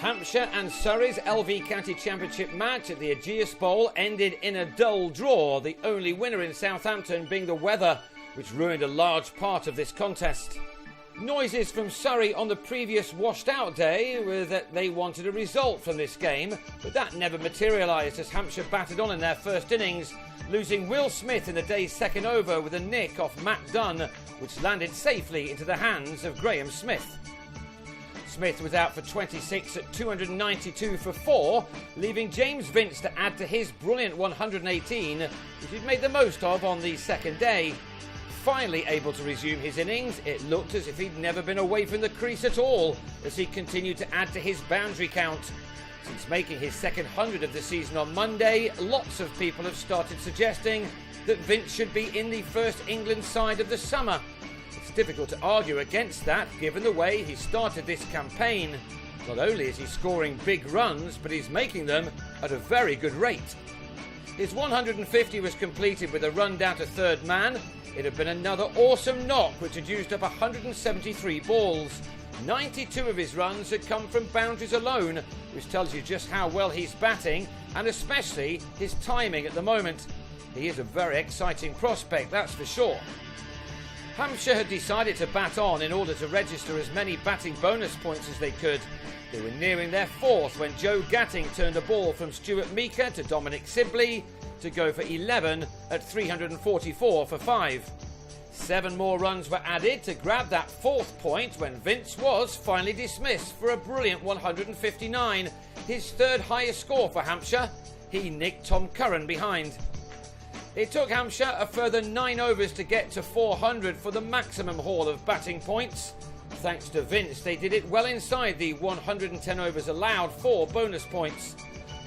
Hampshire and Surrey's LV County Championship match at the Ageas Bowl ended in a dull draw, the only winner in Southampton being the weather, which ruined a large part of this contest. Noises from Surrey on the previous washed-out day were that they wanted a result from this game, but that never materialised as Hampshire battered on in their first innings, losing Will Smith in the day's second over with a nick off Matt Dunn, which landed safely into the hands of Graham Smith. Smith was out for 26 at 292 for 4, leaving James Vince to add to his brilliant 118, which he'd made the most of on the second day. Finally able to resume his innings, it looked as if he'd never been away from the crease at all, as he continued to add to his boundary count. Since making his second 100 of the season on Monday, lots of people have started suggesting that Vince should be in the first England side of the summer. It's difficult to argue against that, given the way he started this campaign. Not only is he scoring big runs, but he's making them at a very good rate. His 150 was completed with a run down to third man. It had been another awesome knock, which had used up 173 balls. 92 of his runs had come from boundaries alone, which tells you just how well he's batting, and especially his timing at the moment. He is a very exciting prospect, that's for sure. Hampshire had decided to bat on in order to register as many batting bonus points as they could. They were nearing their fourth when Joe Gatting turned a ball from Stuart Meeker to Dominic Sibley to go for 11 at 344 for 5. 7 more runs were added to grab that fourth point when Vince was finally dismissed for a brilliant 159, his third highest score for Hampshire. He nicked Tom Curran behind. It took Hampshire a further 9 overs to get to 400 for the maximum haul of batting points. Thanks to Vince, they did it well inside the 110 overs allowed for bonus points.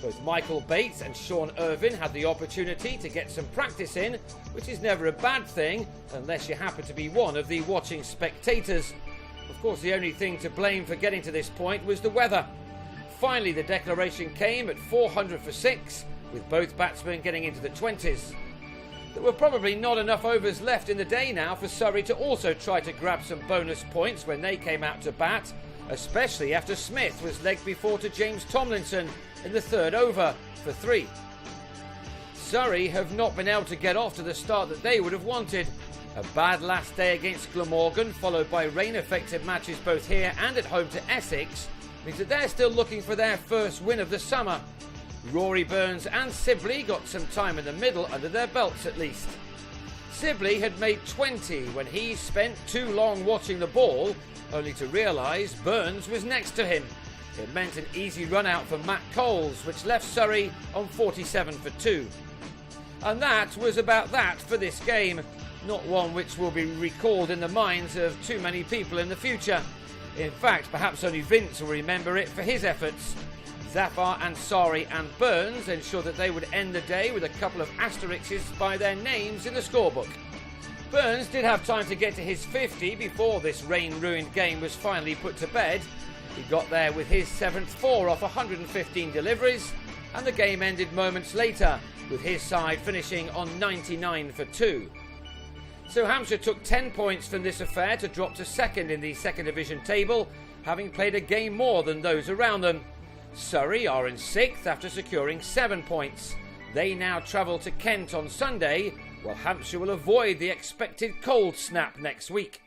Both Michael Bates and Sean Irvine had the opportunity to get some practice in, which is never a bad thing unless you happen to be one of the watching spectators. Of course, the only thing to blame for getting to this point was the weather. Finally, the declaration came at 400 for 6, with both batsmen getting into the 20s. There were probably not enough overs left in the day now for Surrey to also try to grab some bonus points when they came out to bat, especially after Smith was legged before to James Tomlinson in the third over for 3. Surrey have not been able to get off to the start that they would have wanted. A bad last day against Glamorgan, followed by rain-affected matches both here and at home to Essex, means that they're still looking for their first win of the summer. Rory Burns and Sibley got some time in the middle under their belts at least. Sibley had made 20 when he spent too long watching the ball, only to realise Burns was next to him. It meant an easy run out for Matt Coles, which left Surrey on 47 for 2. And that was about that for this game, not one which will be recalled in the minds of too many people in the future. In fact, perhaps only Vince will remember it for his efforts. Zafar Ansari and Burns ensured that they would end the day with a couple of asterisks by their names in the scorebook. Burns did have time to get to his 50 before this rain-ruined game was finally put to bed. He got there with his 7th 4 off 115 deliveries, and the game ended moments later, with his side finishing on 99 for 2. So Hampshire took 10 points from this affair to drop to second in the second division table, having played a game more than those around them. Surrey are in 6th after securing 7 points. They now travel to Kent on Sunday, while Hampshire will avoid the expected cold snap next week.